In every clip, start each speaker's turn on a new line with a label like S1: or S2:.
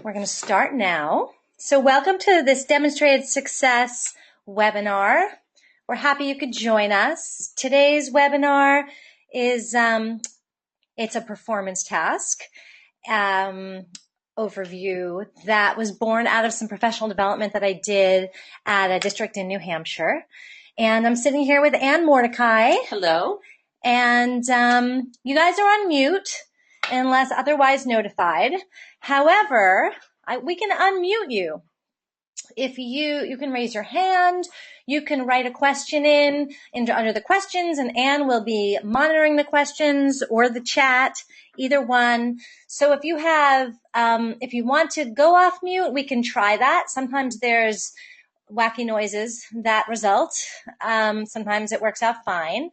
S1: We're going to start now. So welcome to this Demonstrated Success webinar. We're happy you could join us. Today's webinar is it's a performance task overview that was born out of some professional development that I did at a district in New Hampshire. And I'm sitting here with Ann Mordecai.
S2: Hello.
S1: And you guys are on mute unless otherwise notified. However, we can unmute you. If you can raise your hand, you can write a question under the questions, and Anne will be monitoring the questions or the chat, either one. So if you have, if you want to go off mute, we can try that. Sometimes there's wacky noises that result. Sometimes it works out fine.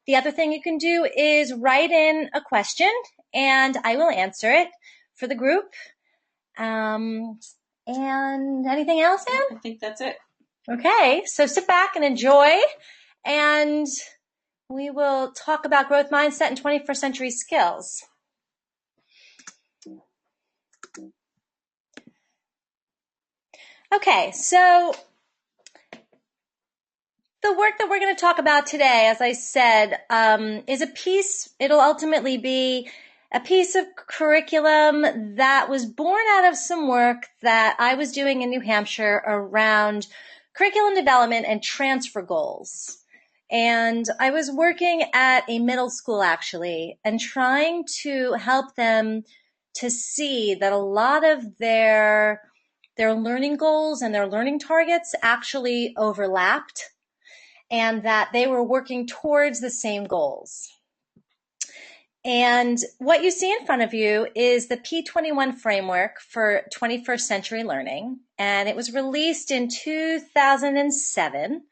S1: The other thing you can do is write in a question, and I will answer it for the group. And anything else, Anne?
S2: I think that's it.
S1: Okay, so sit back and enjoy, and we will talk about growth mindset and 21st century skills. Okay, so the work that we're going to talk about today, as I said, is a piece. It'll ultimately be a piece of curriculum that was born out of some work that I was doing in New Hampshire around curriculum development and transfer goals. And I was working at a middle school, actually, and trying to help them to see that a lot of their learning goals and their learning targets actually overlapped, and that they were working towards the same goals. And what you see in front of you is the P21 Framework for 21st Century Learning, and it was released in 2007,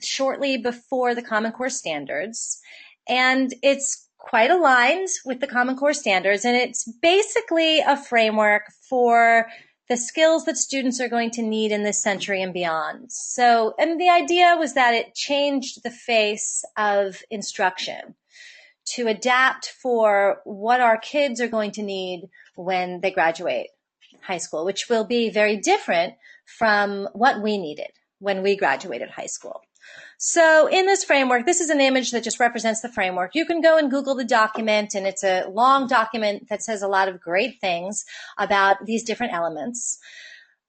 S1: shortly before the Common Core Standards, and it's quite aligned with the Common Core Standards, and it's basically a framework for the skills that students are going to need in this century and beyond. So, and the idea was that it changed the face of instruction to adapt for what our kids are going to need when they graduate high school, which will be very different from what we needed when we graduated high school. So in this framework, this is an image that just represents the framework. You can go and Google the document, and it's a long document that says a lot of great things about these different elements.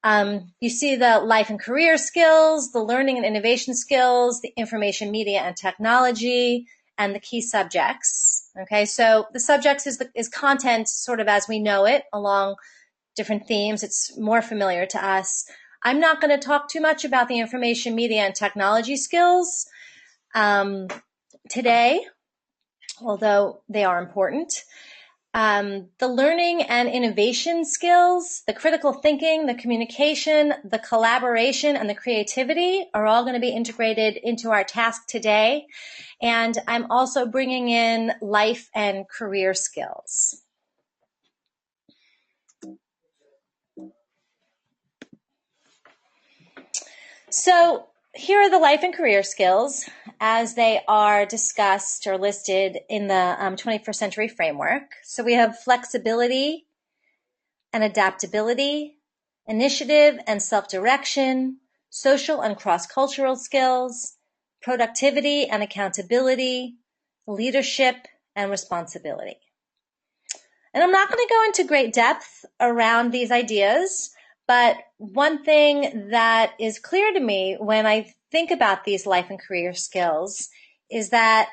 S1: You see the life and career skills, the learning and innovation skills, the information media and technology, and the key subjects. Okay, so the subjects is content sort of as we know it along different themes. It's more familiar to us. I'm not going to talk too much about the information media and technology skills today, although they are important. The learning and innovation skills, the critical thinking, the communication, the collaboration, and the creativity are all going to be integrated into our task today. And I'm also bringing in life and career skills. So here are the life and career skills as they are discussed or listed in the 21st Century Framework. So we have flexibility and adaptability, initiative and self-direction, social and cross-cultural skills, productivity and accountability, leadership and responsibility. And I'm not going to go into great depth around these ideas, but one thing that is clear to me when I think about these life and career skills is that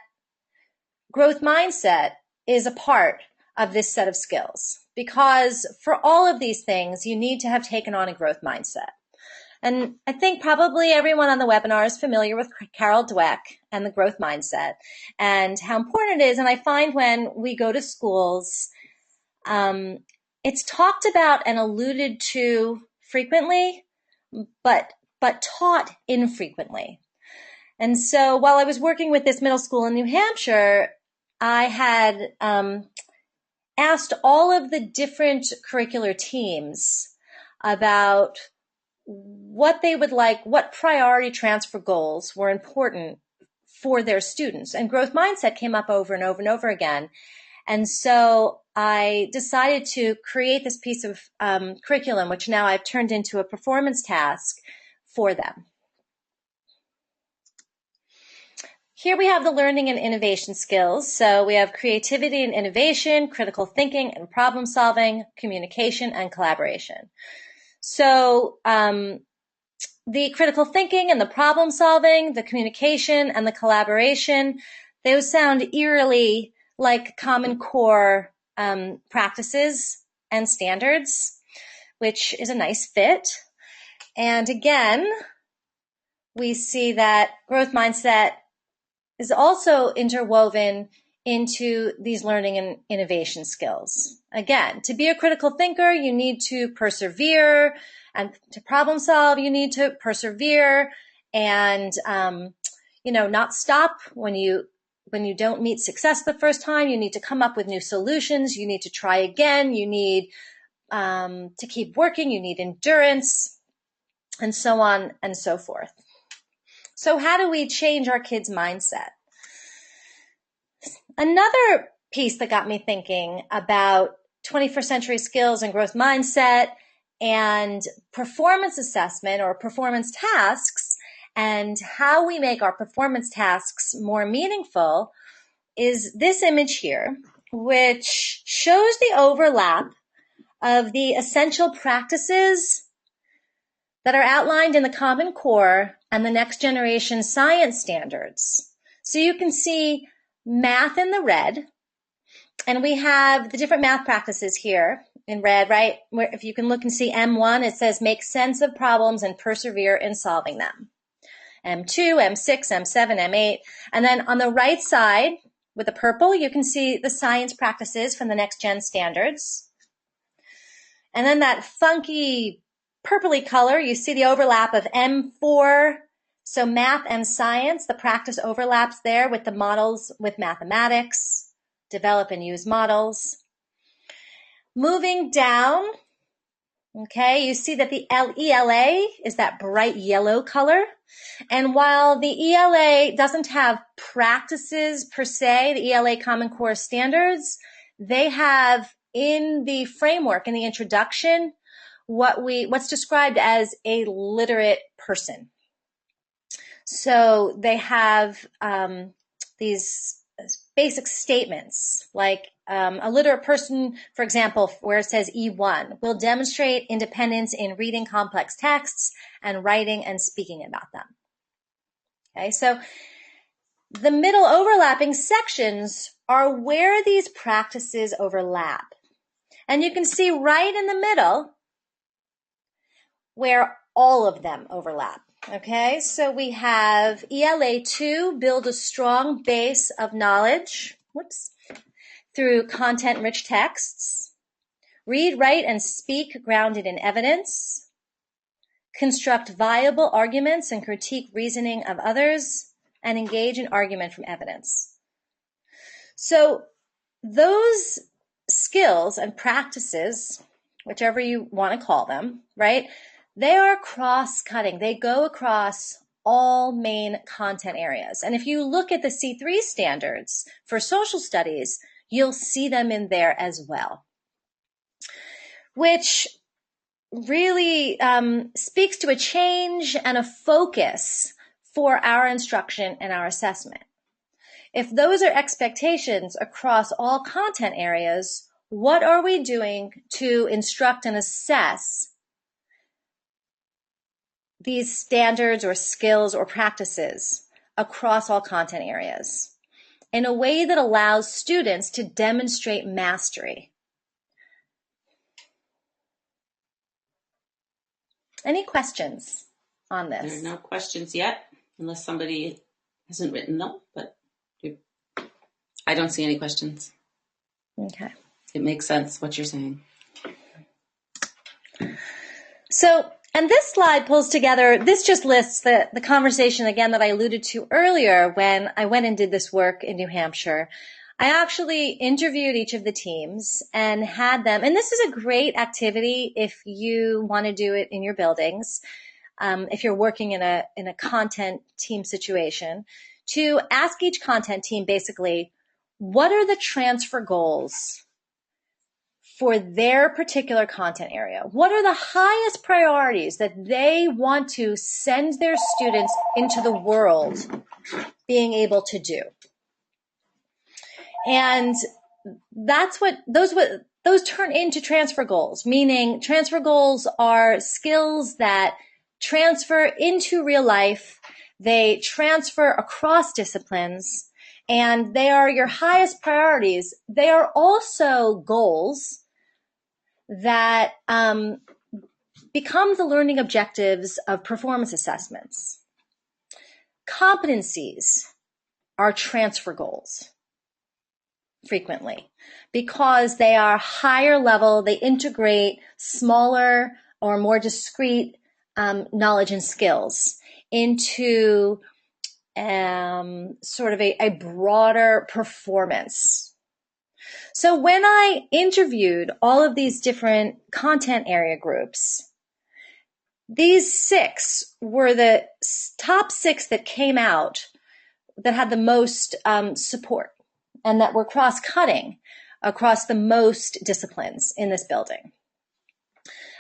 S1: growth mindset is a part of this set of skills, because for all of these things, you need to have taken on a growth mindset. And I think probably everyone on the webinar is familiar with Carol Dweck and the growth mindset and how important it is. And I find when we go to schools, it's talked about and alluded to frequently, but taught infrequently. And so while I was working with this middle school in New Hampshire, I had asked all of the different curricular teams about what they would like, what priority transfer goals were important for their students. And growth mindset came up over and over and over again. And so I decided to create this piece of curriculum, which now I've turned into a performance task for them. Here we have the learning and innovation skills. So we have creativity and innovation, critical thinking and problem solving, communication and collaboration. So the critical thinking and the problem solving, the communication and the collaboration, those sound eerily like Common Core practices and standards, which is a nice fit. And again, we see that growth mindset is also interwoven into these learning and innovation skills. Again, to be a critical thinker, you need to persevere, and to problem solve, you need to persevere and, not stop when you don't meet success the first time. You need to come up with new solutions. You need to try again. You need to keep working. You need endurance, and so on and so forth. So how do we change our kids' mindset? Another piece that got me thinking about 21st century skills and growth mindset and performance assessment or performance tasks and how we make our performance tasks more meaningful is this image here, which shows the overlap of the essential practices that are outlined in the Common Core and the next generation science standards. So you can see math in the red, and we have the different math practices here in red, right? Where if you can look and see M1, it says make sense of problems and persevere in solving them. M2, M6, M7, M8. And then on the right side with the purple, you can see the science practices from the next gen standards. And then that funky purpley color, you see the overlap of M4. So math and science, the practice overlaps there with the models with mathematics, develop and use models. Moving down, okay, you see that the ELA is that bright yellow color. And while the ELA doesn't have practices per se, the ELA Common Core standards, they have in the framework, in the introduction, what's described as a literate person. So they have these basic statements like a literate person, for example, where it says E1, will demonstrate independence in reading complex texts and writing and speaking about them. Okay, so the middle overlapping sections are where these practices overlap. And you can see right in the middle where all of them overlap. Okay, so we have ELA 2, build a strong base of knowledge, through content-rich texts. Read, write, and speak grounded in evidence. Construct viable arguments and critique reasoning of others, and engage in argument from evidence. So those skills and practices, whichever you want to call them, right? They are cross-cutting. They go across all main content areas. And if you look at the C3 standards for social studies, you'll see them in there as well, which really speaks to a change and a focus for our instruction and our assessment. If those are expectations across all content areas, what are we doing to instruct and assess these standards or skills or practices across all content areas in a way that allows students to demonstrate mastery? Any questions on this?
S2: There are no questions yet, unless somebody hasn't written them, but I don't see any questions.
S1: Okay.
S2: It makes sense what you're saying.
S1: So, and this slide pulls together, this just lists the conversation again that I alluded to earlier when I went and did this work in New Hampshire. I actually interviewed each of the teams and had them, and this is a great activity if you want to do it in your buildings, if you're working in a content team situation, to ask each content team basically, what are the transfer goals for their particular content area. What are the highest priorities that they want to send their students into the world being able to do? And that's what those turn into transfer goals, meaning transfer goals are skills that transfer into real life. They transfer across disciplines, and they are your highest priorities. They are also goals that become the learning objectives of performance assessments. Competencies are transfer goals frequently because they are higher level. They integrate smaller or more discrete knowledge and skills into sort of a broader performance. So when I interviewed all of these different content area groups, these 6 were the top 6 that came out that had the most support and that were cross-cutting across the most disciplines in this building.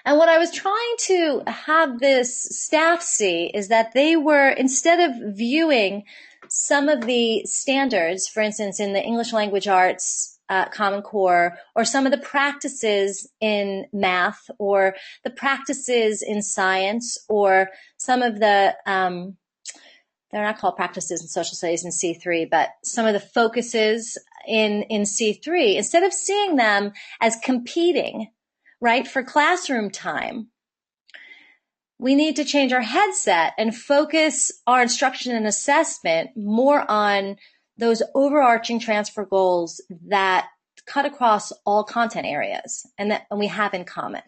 S1: And what I was trying to have this staff see is that they were, instead of viewing some of the standards, for instance, in the English language arts Common Core, or some of the practices in math, or the practices in science, or some of the, they're not called practices in social studies in C3, but some of the focuses in C3, instead of seeing them as competing, right, for classroom time, we need to change our headset and focus our instruction and assessment more on those overarching transfer goals that cut across all content areas and that we have in common.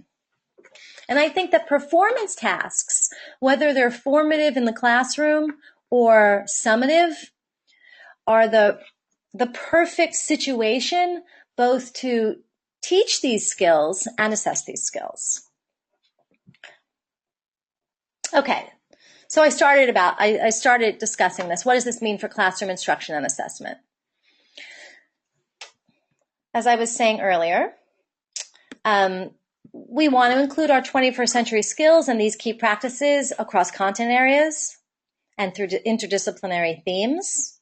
S1: And I think that performance tasks, whether they're formative in the classroom or summative, are the perfect situation both to teach these skills and assess these skills. Okay. So I started discussing this. What does this mean for classroom instruction and assessment? As I was saying earlier, we want to include our 21st century skills and these key practices across content areas and through interdisciplinary themes.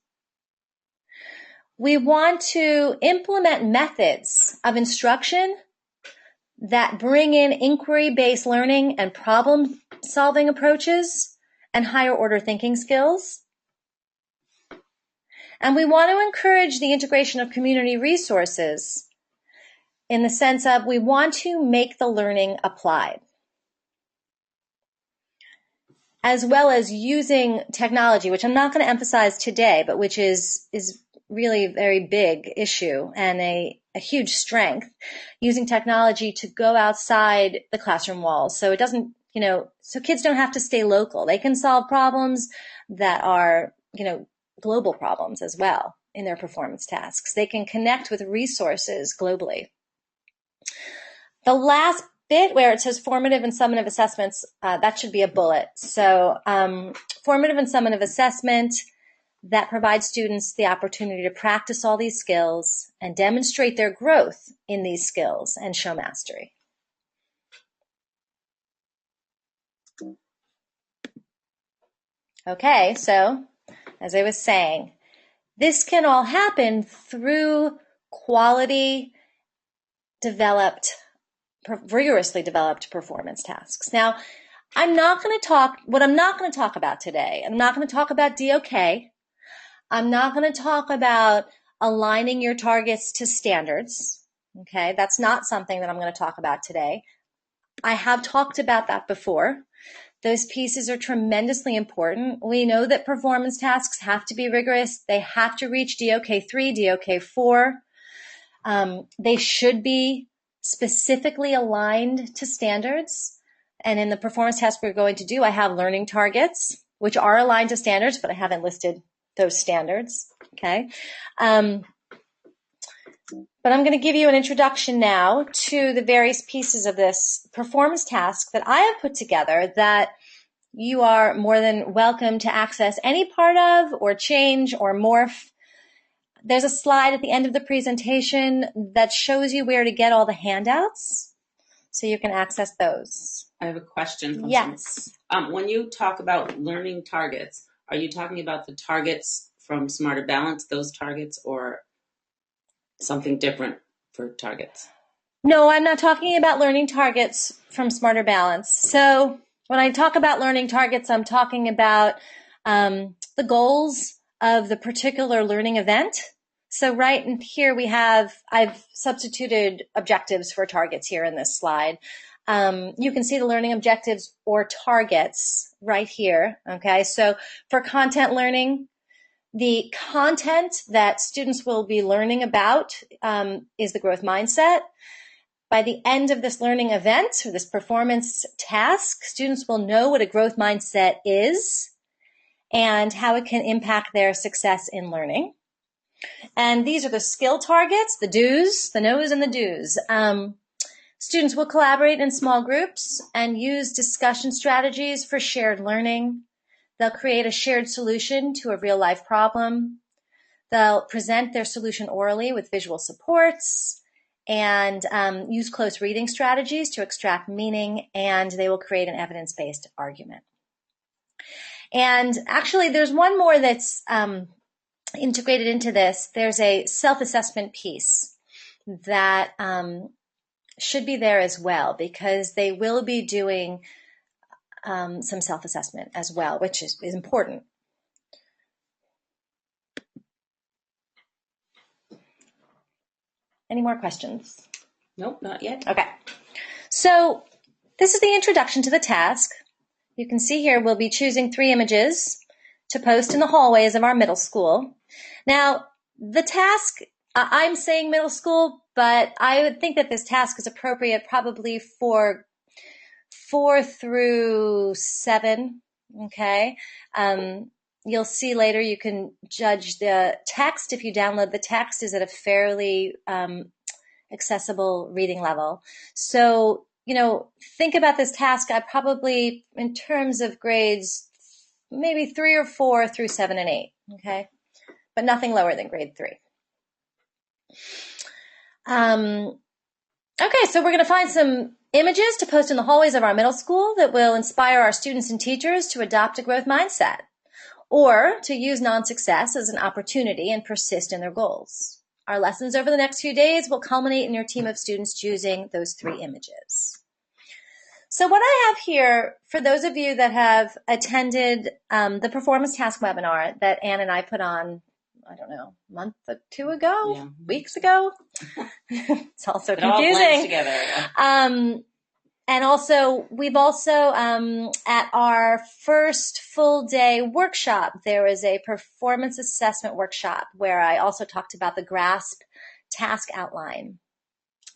S1: We want to implement methods of instruction that bring in inquiry-based learning and problem-solving approaches and higher order thinking skills. And we want to encourage the integration of community resources in the sense of we want to make the learning applied, as well as using technology, which I'm not going to emphasize today, but which is really a very big issue and a huge strength, using technology to go outside the classroom walls. So it doesn't, so kids don't have to stay local. They can solve problems that are, global problems as well in their performance tasks. They can connect with resources globally. The last bit where it says formative and summative assessments, that should be a bullet. So formative and summative assessment that provides students the opportunity to practice all these skills and demonstrate their growth in these skills and show mastery. Okay, so as I was saying, this can all happen through quality developed, rigorously developed performance tasks. Now, what I'm not going to talk about today, I'm not going to talk about DOK. I'm not going to talk about aligning your targets to standards. Okay, that's not something that I'm going to talk about today. I have talked about that before. Those pieces are tremendously important. We know that performance tasks have to be rigorous. They have to reach DOK 3, DOK 4. They should be specifically aligned to standards. And in the performance task we're going to do, I have learning targets, which are aligned to standards, but I haven't listed those standards. Okay. But I'm going to give you an introduction now to the various pieces of this performance task that I have put together that you are more than welcome to access any part of or change or morph There's a slide at the end of the presentation that shows you where to get all the handouts, so you can access those.
S2: I have a question.
S1: Yes.
S2: When you talk about learning targets, are you talking about the targets from Smarter Balance, those targets, or something different for targets?
S1: No, I'm not talking about learning targets from Smarter Balance. So when I talk about learning targets, I'm talking about the goals of the particular learning event. So right in here I've substituted objectives for targets here in this slide. You can see the learning objectives or targets right here. Okay, so for content learning, the content that students will be learning about is the growth mindset. By the end of this learning event or this performance task, students will know what a growth mindset is and how it can impact their success in learning. And these are the skill targets, the do's, the no's, and the do's. Students will collaborate in small groups and use discussion strategies for shared learning. They'll create a shared solution to a real-life problem. They'll present their solution orally with visual supports and use close reading strategies to extract meaning, and they will create an evidence-based argument. And actually, there's one more that's integrated into this. There's a self-assessment piece that should be there as well, because they will be doing some self-assessment as well, which is important. Any more questions?
S2: Nope, not yet.
S1: Okay. So this is the introduction to the task. You can see here we'll be choosing 3 images to post in the hallways of our middle school. Now, the task, I'm saying middle school, but I would think that this task is appropriate probably for 4 through 7, okay? You'll see later you can judge the text. If you download the text, is at a fairly accessible reading level. So, think about this task. I probably, in terms of grades, maybe 3 or 4 through 7 and 8, okay? But nothing lower than grade 3. Okay, so we're going to find some images to post in the hallways of our middle school that will inspire our students and teachers to adopt a growth mindset, or to use non-success as an opportunity and persist in their goals. Our lessons over the next few days will culminate in your team of students choosing those 3 images. So what I have here, for those of you that have attended the performance task webinar that Ann and I put on, I don't know, a month or 2 ago,
S2: Yeah.
S1: weeks ago. It's all so
S2: It all blends
S1: confusing.
S2: together. Yeah.
S1: And also, we've also, at our first full day workshop, there was a performance assessment workshop where I also talked about the GRASP task outline.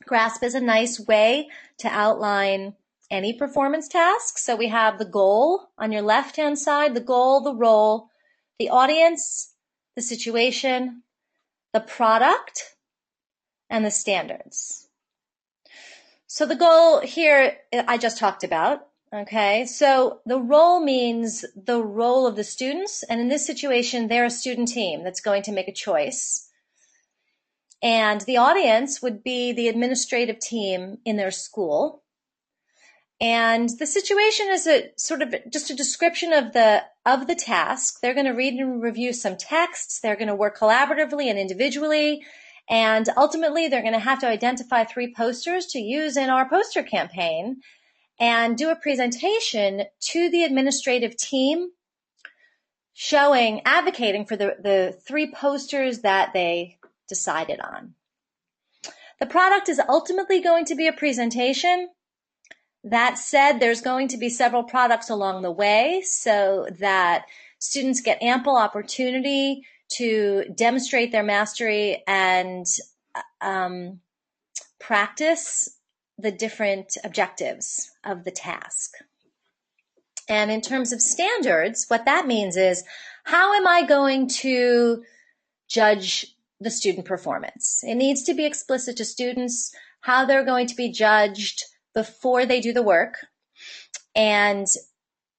S1: GRASP is a nice way to outline any performance task. So we have the goal on your left-hand side, the goal, the role, the audience, the situation, the product, and the standards. So the goal here I just talked about, okay? So the role means the role of the students, and in this situation, they're a student team that's going to make a choice. And the audience would be the administrative team in their school. And the situation is a sort of just a description of the task. They're going to read and review some texts. They're going to work collaboratively and individually. And ultimately, they're going to have to identify 3 posters to use in our poster campaign and do a presentation to the administrative team advocating for the 3 posters that they decided on. The product is ultimately going to be a presentation. That said, there's going to be several products along the way so that students get ample opportunity to demonstrate their mastery and practice the different objectives of the task. And in terms of standards, what that means is, how am I going to judge the student performance? It needs to be explicit to students how they're going to be judged before they do the work. And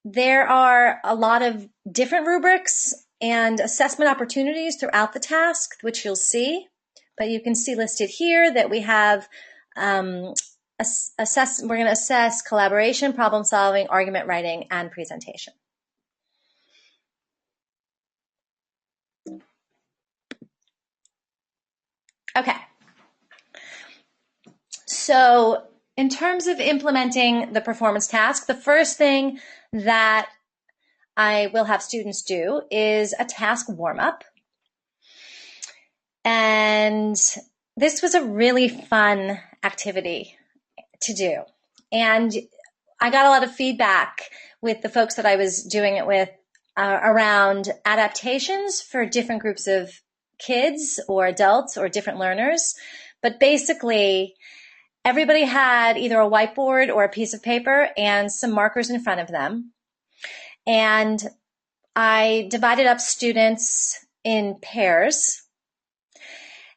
S1: there are a lot of different rubrics and assessment opportunities throughout the task, which you'll see. But you can see listed here that we have we're going to assess collaboration, problem solving, argument writing, and presentation. Okay. So in terms of implementing the performance task, the first thing that I will have students do is a task warm-up. And this was a really fun activity to do. And I got a lot of feedback with the folks that I was doing it with around adaptations for different groups of kids or adults or different learners. But basically, everybody had either a whiteboard or a piece of paper and some markers in front of them. And I divided up students in pairs.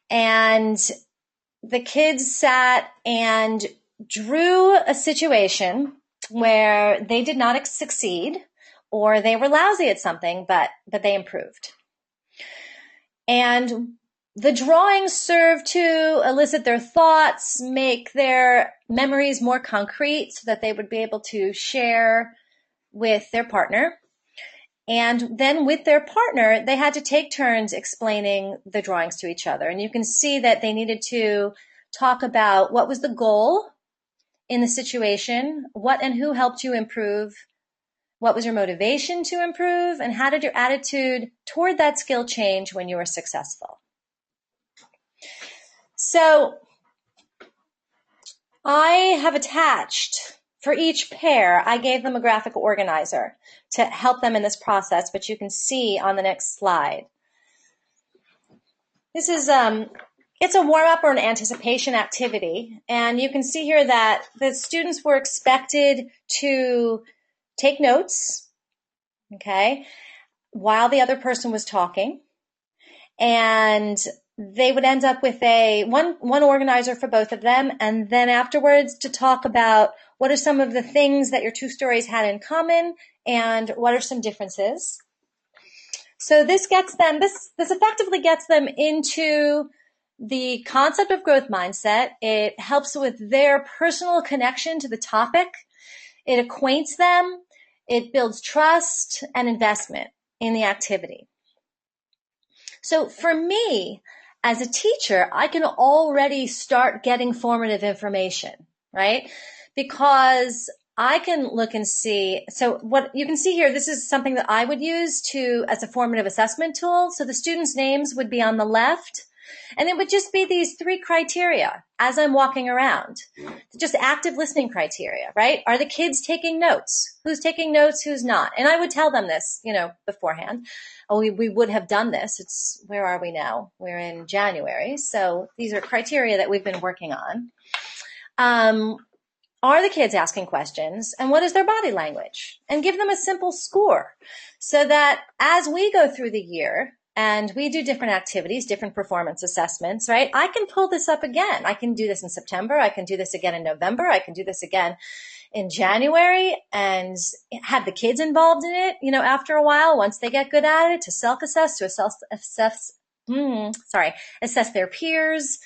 S1: And the kids sat and drew a situation where they did not succeed or they were lousy at something, but they improved. And the drawings served to elicit their thoughts, make their memories more concrete so that they would be able to share with their partner. And then with their partner, they had to take turns explaining the drawings to each other. And you can see that they needed to talk about what was the goal in the situation, what and who helped you improve, what was your motivation to improve, and how did your attitude toward that skill change when you were successful. So I have attached, for each pair, I gave them a graphic organizer to help them in this process, which you can see on the next slide. This is it's a warm-up or an anticipation activity, and you can see here that the students were expected to take notes, okay, while the other person was talking, and they would end up with one organizer for both of them, and then afterwards to talk about what are some of the things that your two stories had in common and what are some differences. So this effectively gets them into the concept of growth mindset. It helps with their personal connection to the topic. It acquaints them. It builds trust and investment in the activity. So for me, as a teacher, I can already start getting formative information, right? Because I can look and see. So what you can see here, this is something that I would use as a formative assessment tool. So the students' names would be on the left, and it would just be these 3 criteria as I'm walking around. Just active listening criteria, right? Are the kids taking notes? Who's taking notes? Who's not? And I would tell them this, beforehand. Oh, we would have done this. Where are we now? We're in January. So these are criteria that we've been working on. Are the kids asking questions? And what is their body language? And give them a simple score so that as we go through the year and we do different activities, different performance assessments, right? I can pull this up again. I can do this in September. I can do this again in November. I can do this again in January and have the kids involved in it, after a while, once they get good at it, to self-assess, to assess their peers.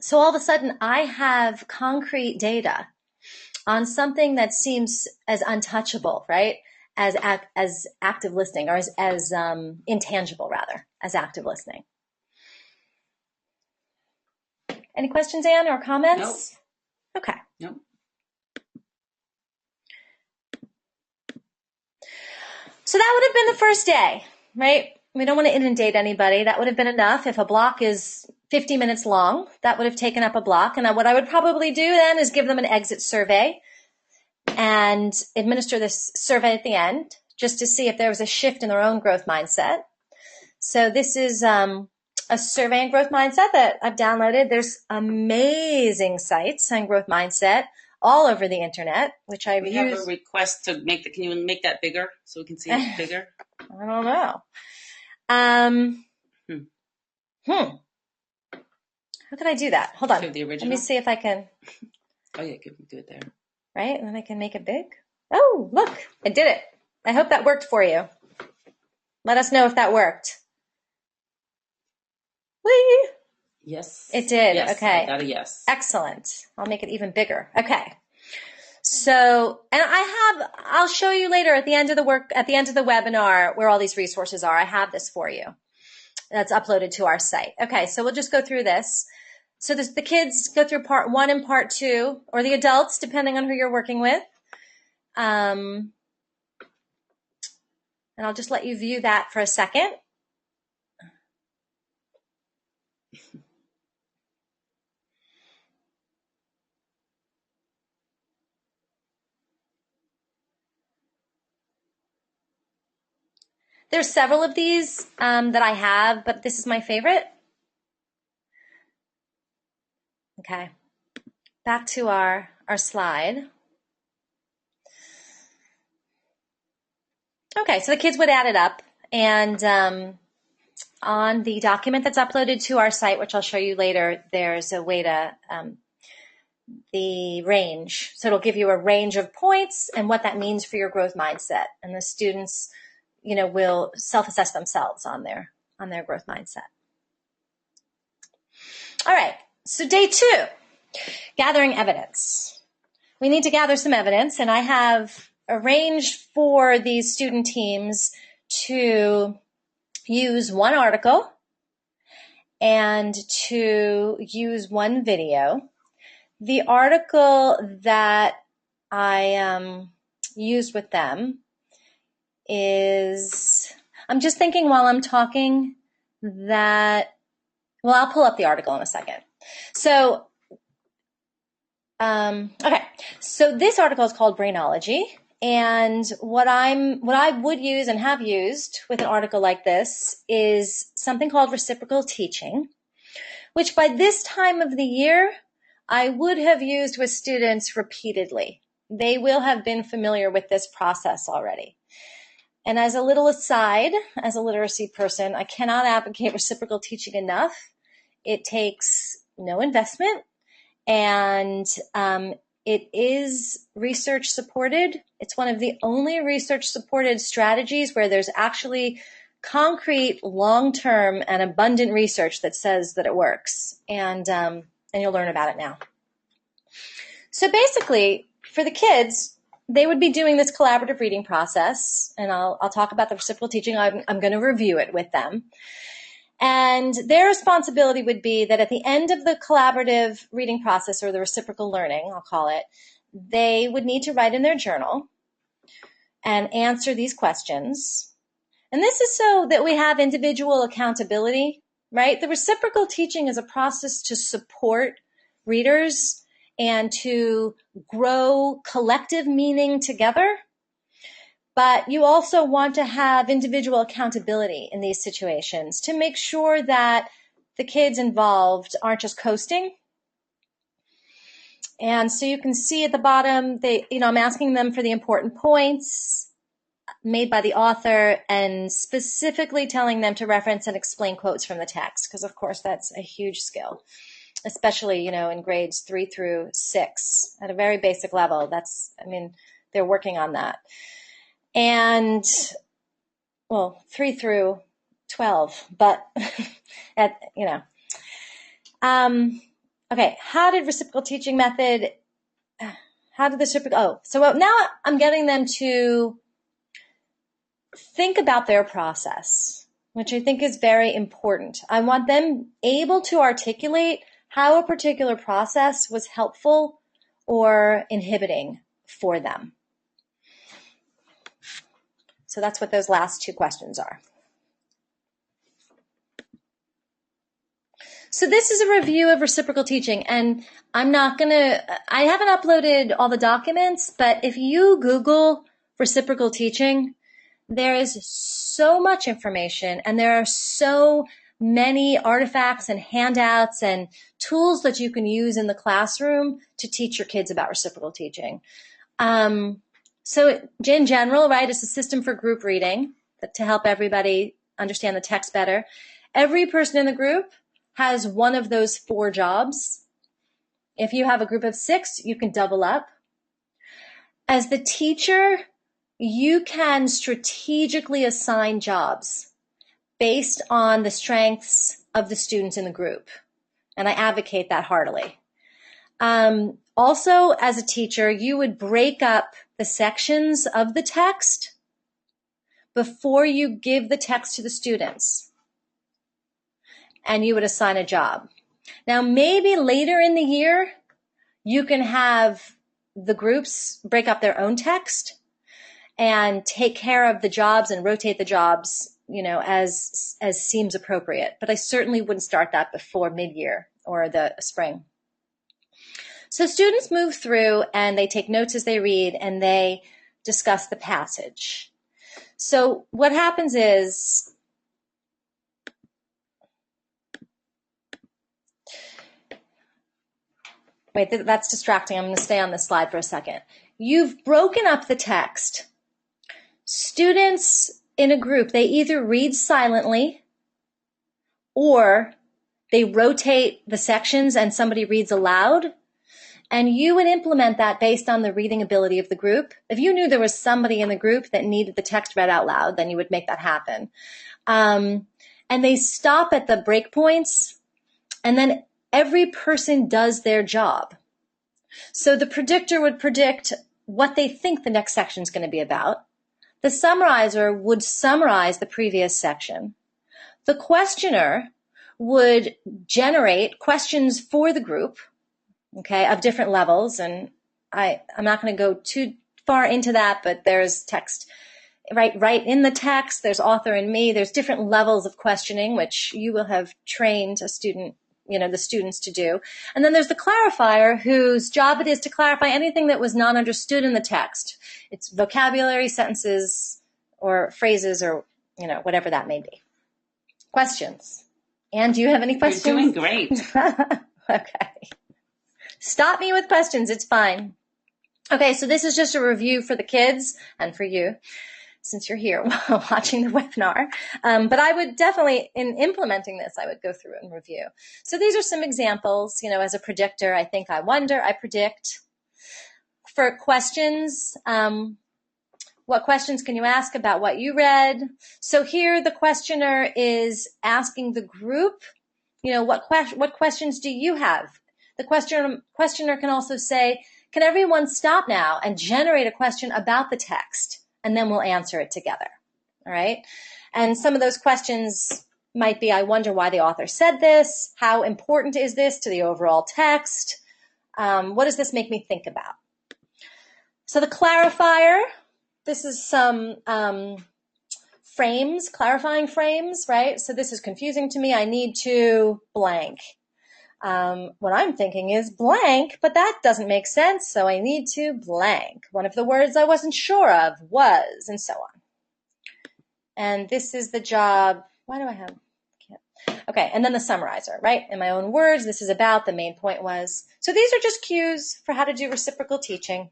S1: So all of a sudden I have concrete data on something that seems as untouchable, right? As active listening, or as intangible rather, as active listening. Any questions, Anne, or comments?
S2: Nope.
S1: Okay.
S2: Nope.
S1: So that would have been the first day, right? We don't want to inundate anybody. That would have been enough. If a block is 50 minutes long, that would have taken up a block. And what I would probably do then is give them an exit survey and administer this survey at the end just to see if there was a shift in their own growth mindset. So this is a survey in growth mindset that I've downloaded. There's amazing sites on growth mindset all over the internet, which I've used.
S2: We have a request to can you make that bigger so we can see it bigger?
S1: I don't know. How can I do that? Hold on.
S2: The original?
S1: Let me see if I can.
S2: Oh, yeah, do it there.
S1: Right? And then I can make it big. Oh, look, I did it. I hope that worked for you. Let us know if that worked. Whee!
S2: Yes.
S1: It did.
S2: Yes,
S1: Okay.
S2: I got a yes.
S1: Excellent. I'll make it even bigger. Okay. So, and I'll show you later at the end of the webinar where all these resources are. I have this for you. That's uploaded to our site. Okay. So we'll just go through this. So the kids go through part 1 and part 2, or the adults, depending on who you're working with. And I'll just let you view that for a second. There's several of these that I have, but this is my favorite. Okay, back to our slide. Okay, so the kids would add it up, and on the document that's uploaded to our site, which I'll show you later, there's a way to the range. So it'll give you a range of points and what that means for your growth mindset. And the students, will self-assess themselves on their growth mindset. All right, so day 2, gathering evidence. We need to gather some evidence, and I have arranged for these student teams to use one article and to use one video. The article that I used with them is, I'm just thinking while I'm talking that, well, I'll pull up the article in a second. So, okay. So this article is called Brainology. And what I would use and have used with an article like this is something called reciprocal teaching, which by this time of the year, I would have used with students repeatedly. They will have been familiar with this process already. And as a little aside, as a literacy person, I cannot advocate reciprocal teaching enough. It takes no investment, and it is research supported. It's one of the only research supported strategies where there's actually concrete, long-term, and abundant research that says that it works. And you'll learn about it now. So basically, for the kids, they would be doing this collaborative reading process, and I'll talk about the reciprocal teaching. I'm going to review it with them. And their responsibility would be that at the end of the collaborative reading process, or the reciprocal learning, I'll call it, they would need to write in their journal and answer these questions. And this is so that we have individual accountability, right? The reciprocal teaching is a process to support readers and to grow collective meaning together. But you also want to have individual accountability in these situations to make sure that the kids involved aren't just coasting. And so you can see at the bottom, I'm asking them for the important points made by the author and specifically telling them to reference and explain quotes from the text, because of course that's a huge skill, especially, in grades 3 through 6 at a very basic level. They're working on that. And, 3 through 12, but okay. How did reciprocal teaching method, so now I'm getting them to think about their process, which I think is very important. I want them able to articulate how a particular process was helpful or inhibiting for them. So that's what those last 2 questions are. So this is a review of reciprocal teaching, and I haven't uploaded all the documents, but if you Google reciprocal teaching, there is so much information, and there are so many artifacts and handouts and tools that you can use in the classroom to teach your kids about reciprocal teaching. So in general, right, it's a system for group reading to help everybody understand the text better. Every person in the group has one of those 4 jobs. If you have a group of 6, you can double up. As the teacher, you can strategically assign jobs based on the strengths of the students in the group. And I advocate that heartily. Also, as a teacher, you would break up the sections of the text before you give the text to the students, and you would assign a job. Now, maybe later in the year, you can have the groups break up their own text and take care of the jobs and rotate the jobs, as seems appropriate. But I certainly wouldn't start that before mid-year or the spring. So students move through and they take notes as they read and they discuss the passage. So what happens is, wait, that's distracting. I'm going to stay on this slide for a second. You've broken up the text. Students in a group, they either read silently or they rotate the sections and somebody reads aloud. And you would implement that based on the reading ability of the group. If you knew there was somebody in the group that needed the text read out loud, then you would make that happen. And they stop at the break points, and then every person does their job. So the predictor would predict what they think the next section is going to be about. The summarizer would summarize the previous section. The questioner would generate questions for the group, okay, of different levels. And I'm not going to go too far into that, but there's text, right in the text, there's author and me, there's different levels of questioning, which you will have trained a student, the students to do. And then there's the clarifier, whose job it is to clarify anything that was not understood in the text. It's vocabulary, sentences, or phrases, or, whatever that may be. Questions? Anne, do you have any questions?
S2: You're doing great.
S1: Okay. Stop me with questions. It's fine. Okay, so this is just a review for the kids and for you, since you're here while watching the webinar. But I would definitely, in implementing this, I would go through and review. So these are some examples. As a predictor, I think, I wonder, I predict. For questions, what questions can you ask about what you read? So here the questioner is asking the group, what questions do you have? The questioner can also say, can everyone stop now and generate a question about the text? And then we'll answer it together. All right. And some of those questions might be, I wonder why the author said this. How important is this to the overall text? What does this make me think about? So the clarifier, this is some frames, clarifying frames, right? So this is confusing to me. I need to blank. What I'm thinking is blank, but that doesn't make sense, so I need to blank. One of the words I wasn't sure of was, and so on. And this is the job. Why do I have? Okay, and then the summarizer, right? In my own words, this is about, the main point was. So these are just cues for how to do reciprocal teaching.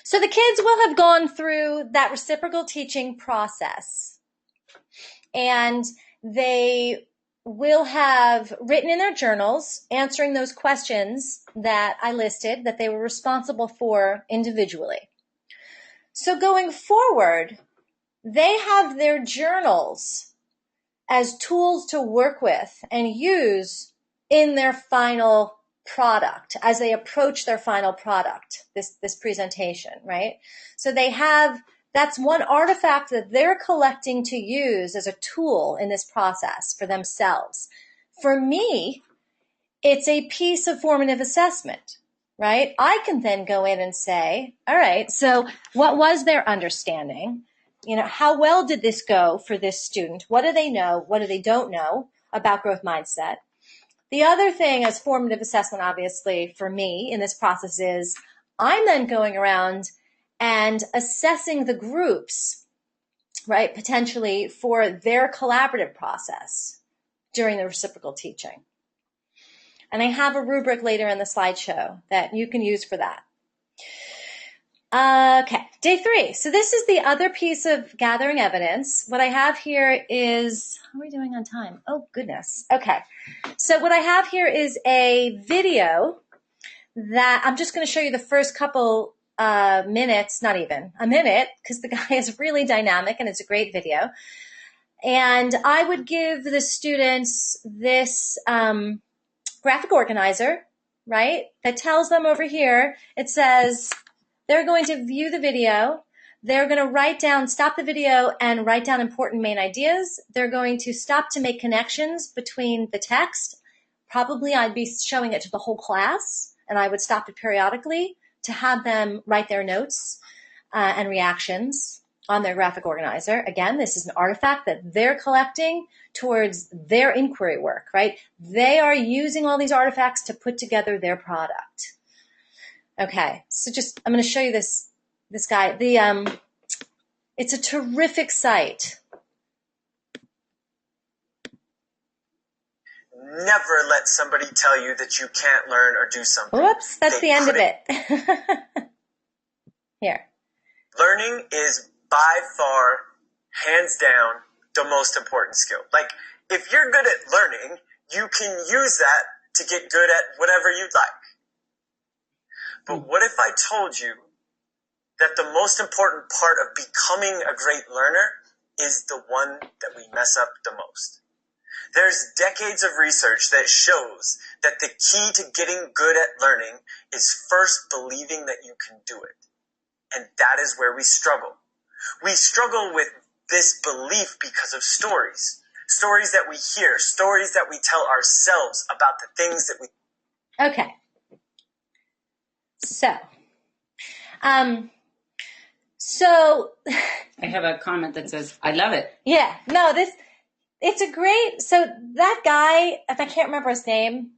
S1: So the kids will have gone through that reciprocal teaching process, and they will have written in their journals answering those questions that I listed that they were responsible for individually. So going forward, they have their journals as tools to work with and use in their final product as they approach their final product, this presentation, right? So they have, that's one artifact that they're collecting to use as a tool in this process for themselves. For me, it's a piece of formative assessment, right? I can then go in and say, all right, so what was their understanding? How well did this go for this student? What do they know? What do they don't know about growth mindset? The other thing as formative assessment, obviously, for me in this process is I'm then going around and assessing the groups, right, potentially for their collaborative process during the reciprocal teaching. And I have a rubric later in the slideshow that you can use for that. Okay, day 3. So this is the other piece of gathering evidence. What I have here is, how are we doing on time? Oh, goodness. Okay, so what I have here is a video that I'm just going to show you the first couple minutes, not even a minute, because the guy is really dynamic and it's a great video. And I would give the students this graphic organizer, right, that tells them over here, it says they're going to view the video. They're going to stop the video and write down important main ideas. They're going to stop to make connections between the text. Probably I'd be showing it to the whole class, and I would stop it periodically to have them write their notes and reactions on their graphic organizer. Again, this is an artifact that they're collecting towards their inquiry work, right? They are using all these artifacts to put together their product. Okay, so I'm going to show you this guy. It's a terrific site.
S3: Never let somebody tell you that you can't learn or do something.
S1: Whoops, that's the end of it. Here.
S3: Learning is by far, hands down, the most important skill. Like, if you're good at learning, you can use that to get good at whatever you'd like. But what if I told you that the most important part of becoming a great learner is the one that we mess up the most? There's decades of research that shows that the key to getting good at learning is first believing that you can do it. And that is where we struggle. We struggle with this belief because of stories. Stories that we hear, stories that we tell ourselves about the things that we...
S1: Okay. So,
S2: I have a comment that says, I love it.
S1: Yeah, no, it's a great, so that guy, I can't remember his name,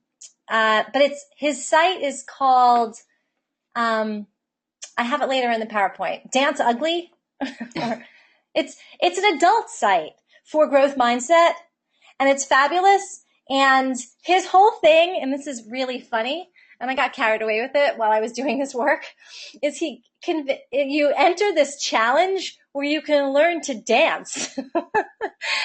S1: but his site is called, I have it later in the PowerPoint, Dance Ugly. It's an adult site for growth mindset, and it's fabulous. And his whole thing, and this is really funny, and I got carried away with it while I was doing this work, is you enter this challenge where you can learn to dance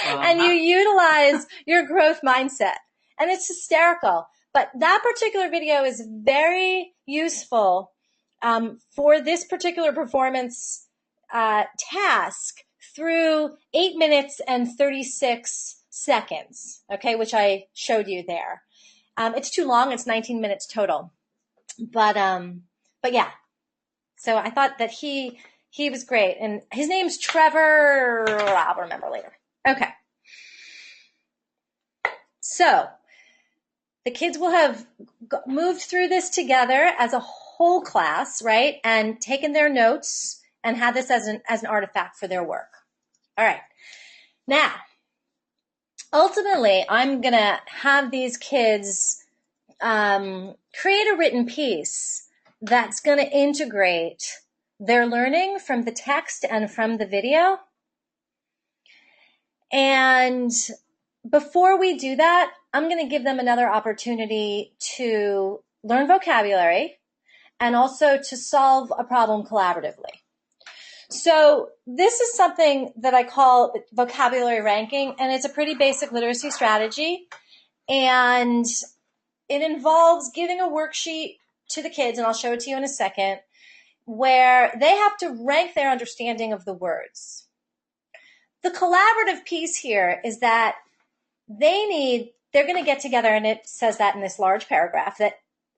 S1: and you utilize your growth mindset, and it's hysterical. But that particular video is very useful for this particular performance task through 8 minutes and 36 seconds, okay, which I showed you there. It's too long. It's 19 minutes total. But yeah. So I thought that he was great. And his name's Trevor. I'll remember later. Okay. So the kids will have moved through this together as a whole class, right? And taken their notes and had this as an artifact for their work. All right. Now, ultimately, I'm going to have these kids create a written piece that's going to integrate their learning from the text and from the video. And before we do that, I'm going to give them another opportunity to learn vocabulary and also to solve a problem collaboratively. So this is something that I call vocabulary ranking, and it's a pretty basic literacy strategy. And it involves giving a worksheet to the kids, and I'll show it to you in a second, where they have to rank their understanding of the words. The collaborative piece here is that they're going to get together, and it says that in this large paragraph, that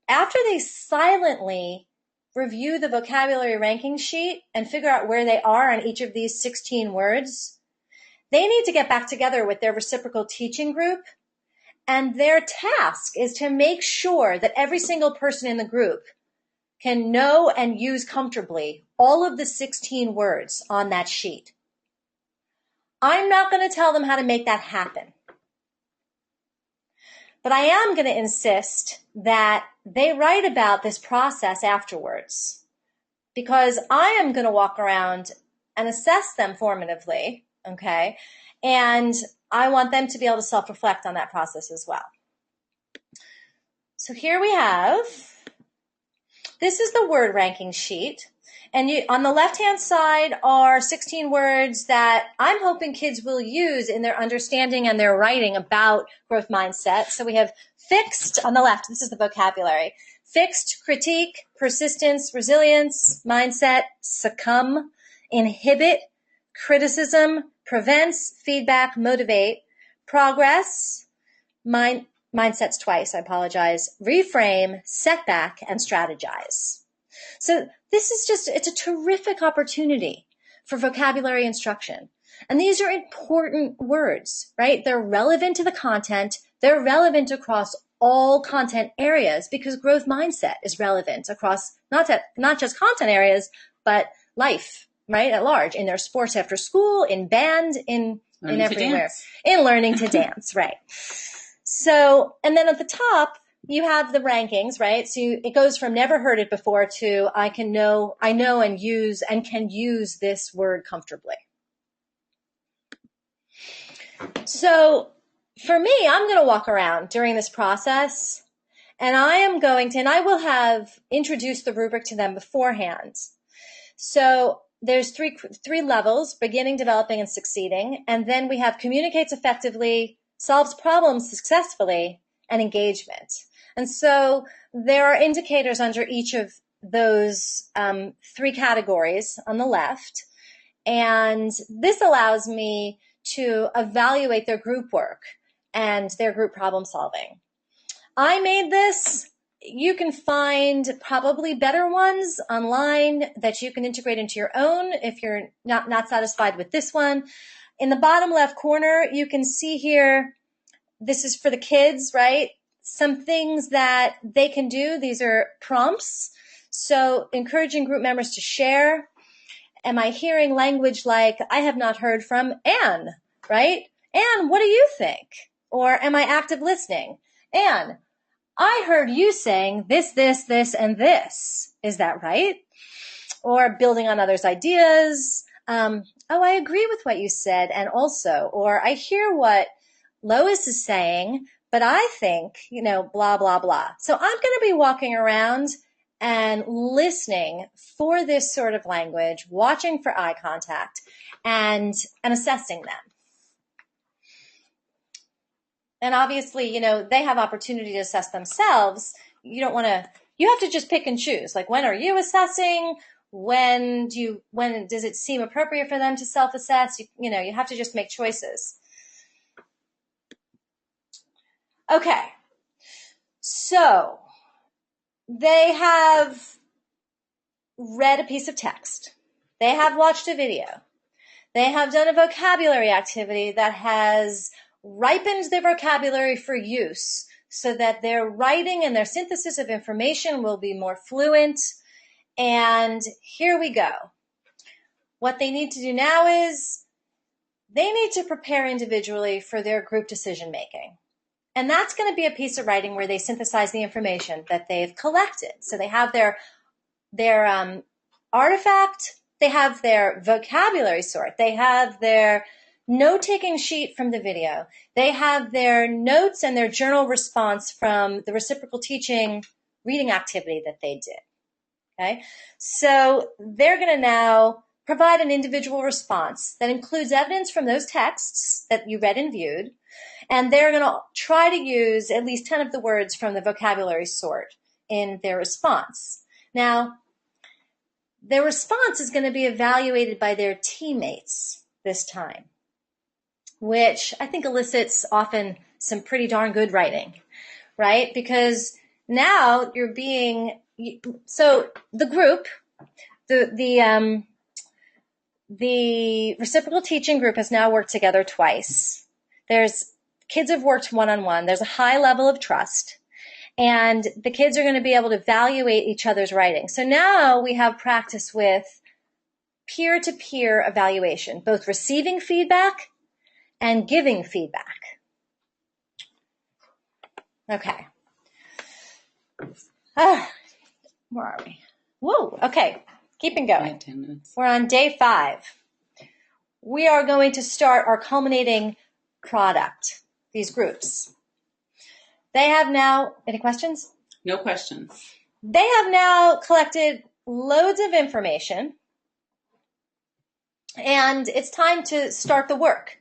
S1: after they silently review the vocabulary ranking sheet and figure out where they are on each of these 16 words, they need to get back together with their reciprocal teaching group. And their task is to make sure that every single person in the group can know and use comfortably all of the 16 words on that sheet. I'm not going to tell them how to make that happen. But I am going to insist that they write about this process afterwards, because I am going to walk around and assess them formatively, okay? And I want them to be able to self-reflect on that process as well. So here we have, this is the word ranking sheet. And on the left-hand side are 16 words that I'm hoping kids will use in their understanding and their writing about growth mindset. So we have fixed on the left. This is the vocabulary. fixed, critique, persistence, resilience, mindset, succumb, inhibit, criticism, prevents, feedback, motivate, progress, mindsets twice, I apologize, reframe, setback, and strategize. So this is it's a terrific opportunity for vocabulary instruction. And these are important words, right? They're relevant to the content. They're relevant across all content areas because growth mindset is relevant across not just content areas, but life, right? At large, in their sports after school, in band, in everywhere, in learning to dance, right? So, and then at the top, you have the rankings, right? So it goes from never heard it before to I know and use and can use this word comfortably. So for me, I'm going to walk around during this process and I will have introduced the rubric to them beforehand. So there's three levels: beginning, developing, and succeeding. And then we have communicates effectively, solves problems successfully, and engagement. And so there are indicators under each of those three categories on the left. And this allows me to evaluate their group work and their group problem solving. I made this. You can find probably better ones online that you can integrate into your own if you're not satisfied with this one. In the bottom left corner, you can see here, this is for the kids, right? Some things that they can do. These are prompts. So encouraging group members to share. Am I hearing language like, I have not heard from Anne, right? Anne, what do you think? Or am I active listening? Anne, I heard you saying this, and this. Is that right? Or building on others' ideas. Oh, I agree with what you said. And also, or I hear what Lois is saying, but I think, blah, blah, blah. So I'm going to be walking around and listening for this sort of language, watching for eye contact, and assessing them. And obviously, they have opportunity to assess themselves. You have to just pick and choose. Like, when are you assessing? When does it seem appropriate for them to self-assess? You have to just make choices. Okay. So they have read a piece of text. They have watched a video. They have done a vocabulary activity that has ripened their vocabulary for use so that their writing and their synthesis of information will be more fluent. And here we go. What they need to do now is they need to prepare individually for their group decision making. And that's going to be a piece of writing where they synthesize the information that they've collected. So they have their artifact, they have their vocabulary sort, they have their note-taking sheet from the video, they have their notes and their journal response from the reciprocal teaching reading activity that they did. Okay, so they're going to now provide an individual response that includes evidence from those texts that you read and viewed, and they're going to try to use at least 10 of the words from the vocabulary sort in their response. Now, their response is going to be evaluated by their teammates this time, which I think elicits often some pretty darn good writing, right? Because now so the group, the reciprocal teaching group has now worked together twice. Kids have worked one-on-one. There's a high level of trust. And the kids are going to be able to evaluate each other's writing. So now we have practice with peer-to-peer evaluation, both receiving feedback and giving feedback. Okay. Where are we? Whoa, okay. Keeping going.
S2: 10 minutes.
S1: We're on day 5. We are going to start our culminating product, these groups. They have now, any questions?
S2: No questions.
S1: They have now collected loads of information, and it's time to start the work.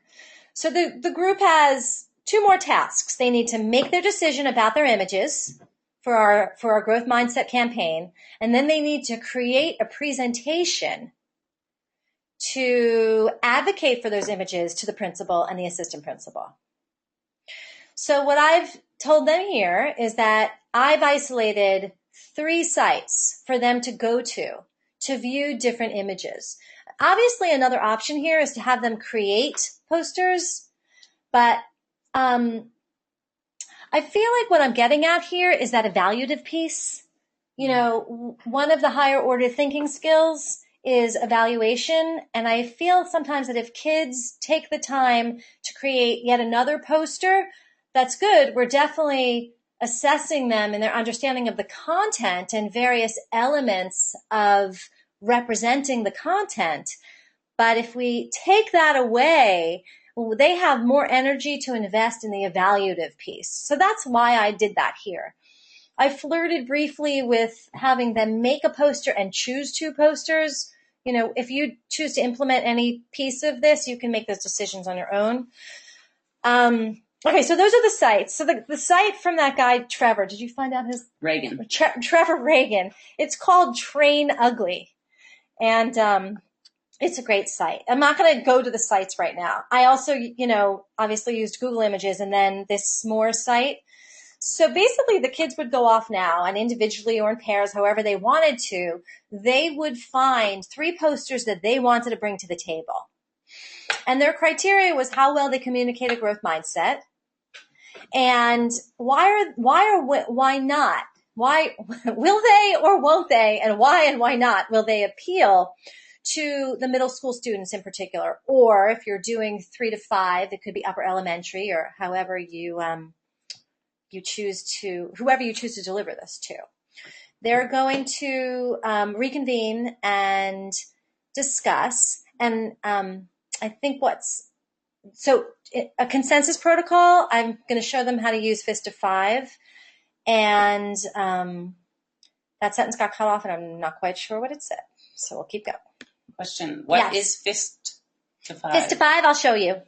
S1: So the group has 2 more tasks. They need to make their decision about their images for our growth mindset campaign. And then they need to create a presentation to advocate for those images to the principal and the assistant principal. So what I've told them here is that I've isolated 3 sites for them to go to view different images. Obviously, another option here is to have them create posters, but I feel like what I'm getting at here is that evaluative piece. You know, one of the higher order thinking skills is evaluation. And I feel sometimes that if kids take the time to create yet another poster, that's good. We're definitely assessing them and their understanding of the content and various elements of representing the content. But if we take that away, they have more energy to invest in the evaluative piece. So that's why I did that here. I flirted briefly with having them make a poster and choose 2 posters. You know, if you choose to implement any piece of this, you can make those decisions on your own. Okay, so those are the sites. So the site from that guy, Trevor, did you find out his?
S2: Reagan.
S1: Trevor Reagan. It's called Train Ugly. And it's a great site. I'm not going to go to the sites right now. I also, you know, obviously used Google Images and then this s'more site. So basically the kids would go off now and individually or in pairs, however they wanted to, they would find 3 posters that they wanted to bring to the table. And their criteria was how well they communicate a growth mindset and why not? Why will they or won't they? And why not will they appeal to the middle school students in particular? Or if you're doing 3 to 5, it could be upper elementary or however whoever you choose to deliver this to. They're going to reconvene and discuss. And I think a consensus protocol, I'm going to show them how to use Fist of 5. And that sentence got cut off and I'm not quite sure what it said. So we'll keep going.
S2: Question. What is Fist to 5?
S1: Fist to 5, I'll show you.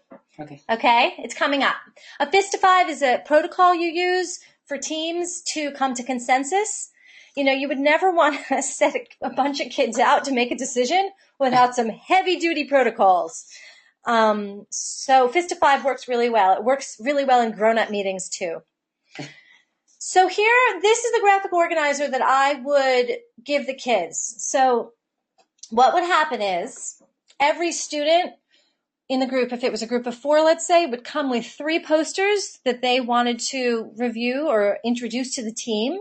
S1: Okay, it's coming up. A Fist to 5 is a protocol you use for teams to come to consensus. You know, you would never want to set a bunch of kids out to make a decision without some heavy-duty protocols. So Fist to 5 works really well. It works really well in grown-up meetings, too. So here, this is the graphic organizer that I would give the kids. So what would happen is every student in the group, if it was a group of 4, let's say, would come with 3 posters that they wanted to review or introduce to the team.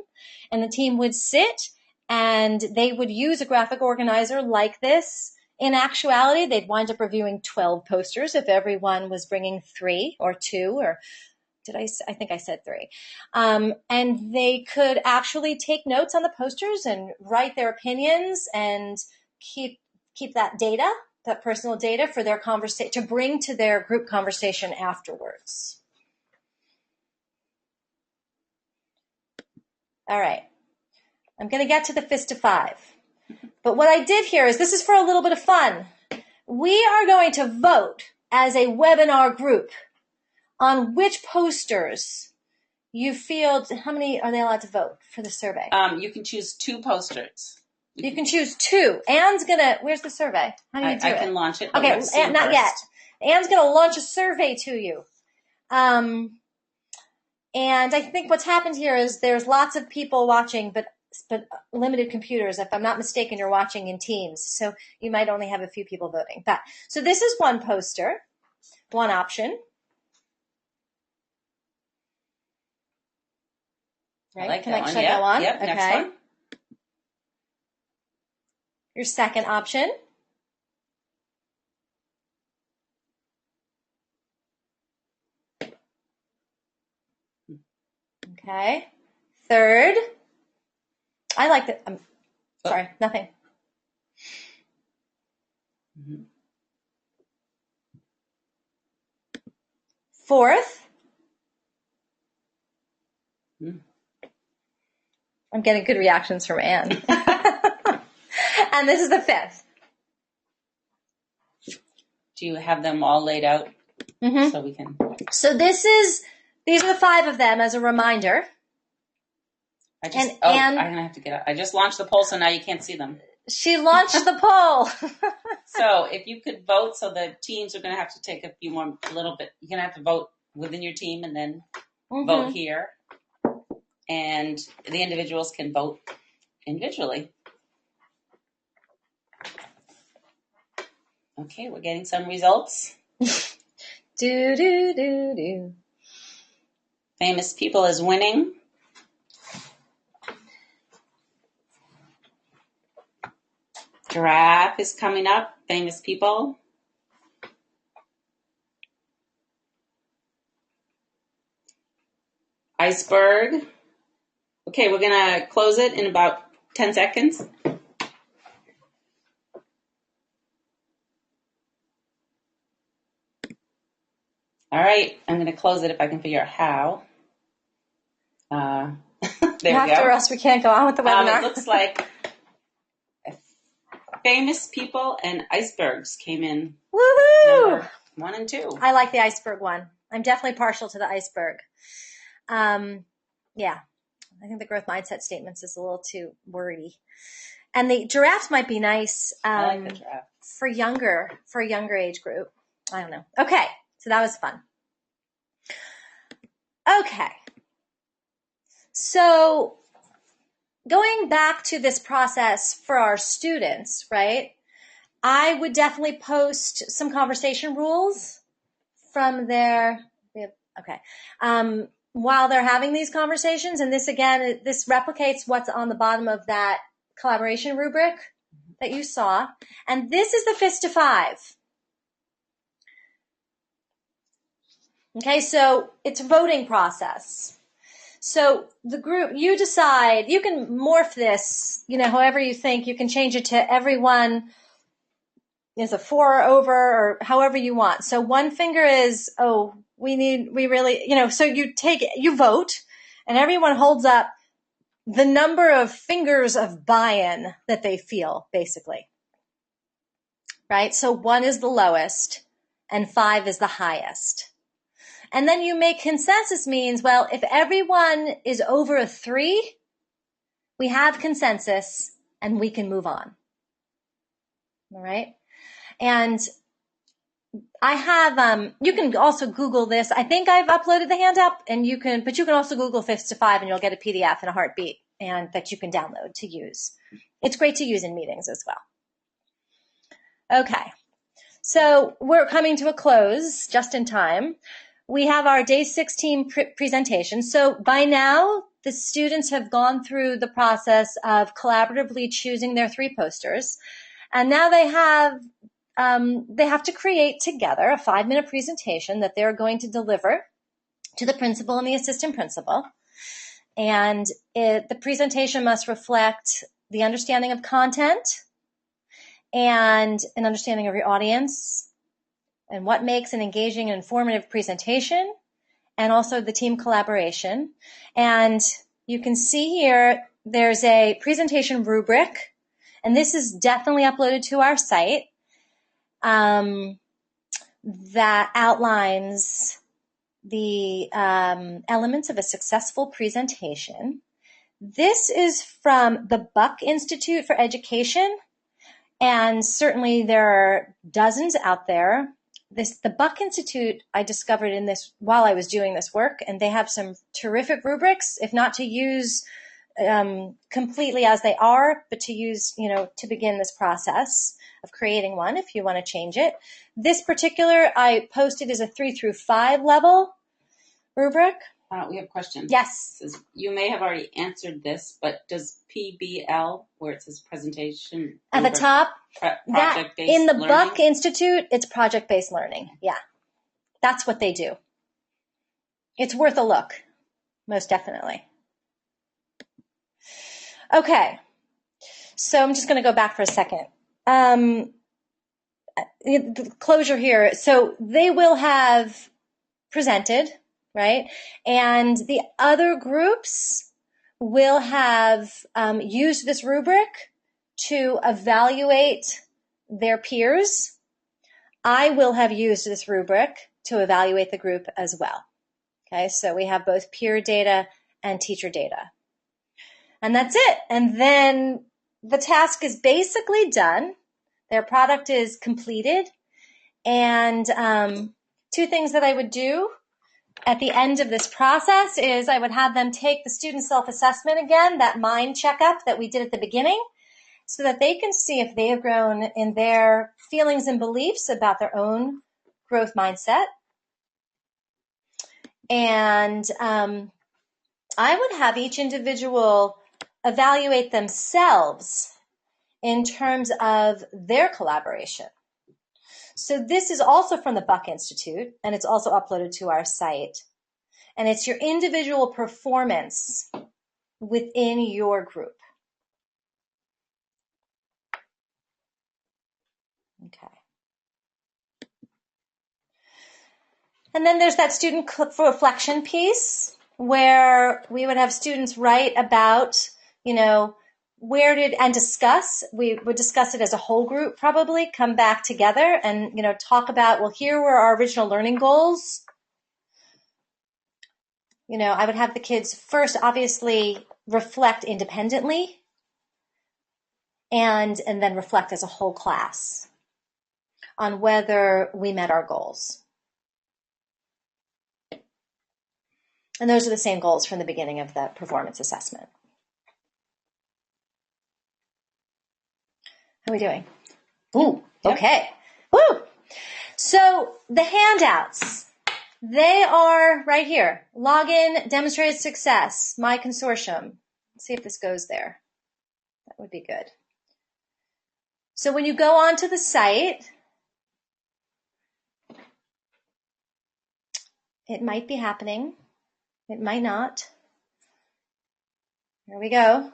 S1: And the team would sit and they would use a graphic organizer like this. In actuality, they'd wind up reviewing 12 posters if everyone was bringing 3 or 2 or I think I said 3. And they could actually take notes on the posters and write their opinions and keep that data, that personal data for their conversation to bring to their group conversation afterwards. All right. I'm going to get to the Fist to 5. But what I did here is this is for a little bit of fun. We are going to vote as a webinar group on which posters you feel. How many are they allowed to vote for the survey?
S2: You can choose 2 posters.
S1: You can choose 2. Anne's gonna. Where's the survey? How do you do it?
S2: I can launch it.
S1: Okay, not yet. Anne's gonna launch a survey to you. And I think what's happened here is there's lots of people watching, but limited computers. If I'm not mistaken, you're watching in Teams, so you might only have a few people voting. But so this is one poster, one option. Right?
S2: I like
S1: Can
S2: that
S1: I
S2: one.
S1: should I go on?
S2: Yep,
S1: okay.
S2: Next one.
S1: Your second option. Okay. Third. I like that. Sorry, nothing.
S2: Mm-hmm.
S1: Fourth.
S2: Mm.
S1: I'm getting good reactions from Anne. And this is the 5th.
S2: Do you have them all laid out so we can?
S1: So these are the 5 of them as a reminder.
S2: I'm gonna have to get up. I just launched the poll, so now you can't see them.
S1: She launched the poll.
S2: So if you could vote, so the teams are gonna have to take a little bit. You're gonna have to vote within your team and then vote here. And the individuals can vote individually. Okay, we're getting some results.
S1: Do.
S2: Famous People is winning. Giraffe is coming up. Famous People. Iceberg. Okay, we're going to close it in about 10 seconds. All right, I'm going to close it if I can figure out how. There we go.
S1: After us, we can't go on with the webinar.
S2: It looks like Famous People and Icebergs came in.
S1: Woohoo!
S2: Number 1 and 2.
S1: I like the iceberg one. I'm definitely partial to the iceberg. Yeah. I think the growth mindset statements is a little too wordy. And the giraffes might be nice
S2: I like the giraffe.
S1: for a younger age group. I don't know. Okay. So that was fun. Okay. So going back to this process for our students, right? I would definitely post some conversation rules from their, okay. While they're having these conversations, and this again, this replicates what's on the bottom of that collaboration rubric that you saw. And this is the fist to 5. Okay, so it's a voting process. So the group, you decide, you can morph this, however you think. You can change it to everyone is a 4 over or however you want. So one finger is, so you vote and everyone holds up the number of fingers of buy-in that they feel, basically. Right? So 1 is the lowest and 5 is the highest. And then you make consensus means, well, if everyone is over a 3, we have consensus and we can move on. All right? And I have, you can also Google this. I think I've uploaded the handout but you can also Google fist to 5 and you'll get a PDF in a heartbeat and that you can download to use. It's great to use in meetings as well. Okay. So we're coming to a close just in time. We have our day 16 presentation. So by now, the students have gone through the process of collaboratively choosing their 3 posters. And now they have to create together a 5-minute presentation that they're going to deliver to the principal and the assistant principal. And the presentation must reflect the understanding of content and an understanding of your audience and what makes an engaging and informative presentation, and also the team collaboration. And you can see here, there's a presentation rubric, and this is definitely uploaded to our site, that outlines the elements of a successful presentation. This is from the Buck Institute for Education, and certainly there are dozens out there. The Buck Institute, I discovered in this while I was doing this work, and they have some terrific rubrics, if not to use completely as they are, but to use, to begin this process of creating one if you want to change it. This particular I posted is a 3 through 5 level rubric.
S2: We have questions.
S1: Yes.
S2: You may have already answered this, but does PBL, where it says presentation
S1: at the top,
S2: project-based
S1: in the
S2: learning?
S1: Buck Institute, it's project-based learning. Yeah, that's what they do. It's worth a look, most definitely. Okay, so I'm just going to go back for a second. The closure here. So they will have presented, right? And the other groups will have used this rubric to evaluate their peers. I will have used this rubric to evaluate the group as well. Okay, so we have both peer data and teacher data. And that's it. And then the task is basically done. Their product is completed. And two things that I would do at the end of this process is I would have them take the student self-assessment again, that mind checkup that we did at the beginning, so that they can see if they have grown in their feelings and beliefs about their own growth mindset. And I would have each individual evaluate themselves in terms of their collaboration. So this is also from the Buck Institute, and it's also uploaded to our site. And it's your individual performance within your group. Okay. And then there's that student reflection piece where we would have students write about, we would discuss it as a whole group, probably come back together and, talk about, well, here were our original learning goals. I would have the kids first obviously reflect independently and then reflect as a whole class on whether we met our goals. And those are the same goals from the beginning of the performance assessment. How are we doing? Ooh, okay. Woo! So the handouts, they are right here. Login, demonstrated success, my consortium. Let's see if this goes there. That would be good. So when you go onto the site, it might be happening. It might not. Here we go.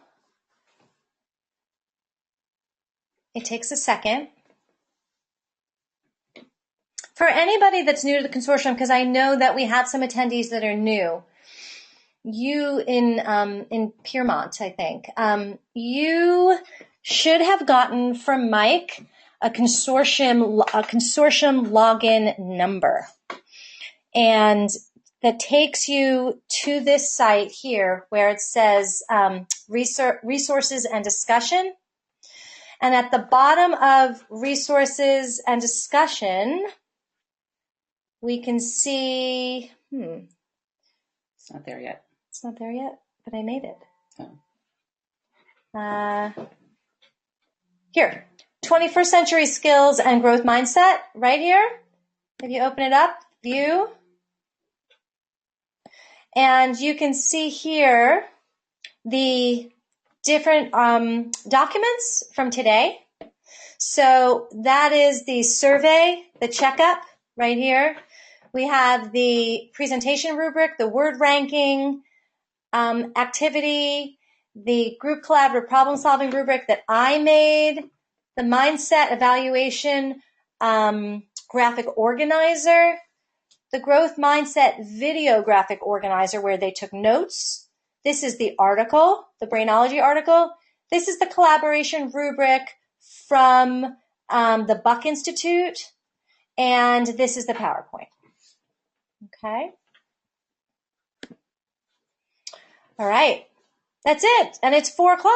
S1: It takes a second. For anybody that's new to the consortium, because I know that we have some attendees that are new, you in Piermont, I think, you should have gotten from Mike a consortium login number, and that takes you to this site here where it says resources and discussion. And at the bottom of resources and discussion, we can see,
S2: It's not there yet.
S1: It's not there yet, but I made it.
S2: Oh.
S1: Here, 21st century skills and growth mindset, right here. If you open it up, view. And you can see here the different documents from today. So that is the survey, the checkup right here. We have the presentation rubric, the word ranking, activity, the group collaborative problem solving rubric that I made, the mindset evaluation graphic organizer, the growth mindset video graphic organizer where they took notes. This is the article, the Brainology article. This is the collaboration rubric from the Buck Institute. And this is the PowerPoint. Okay. All right. That's it. And it's 4:00.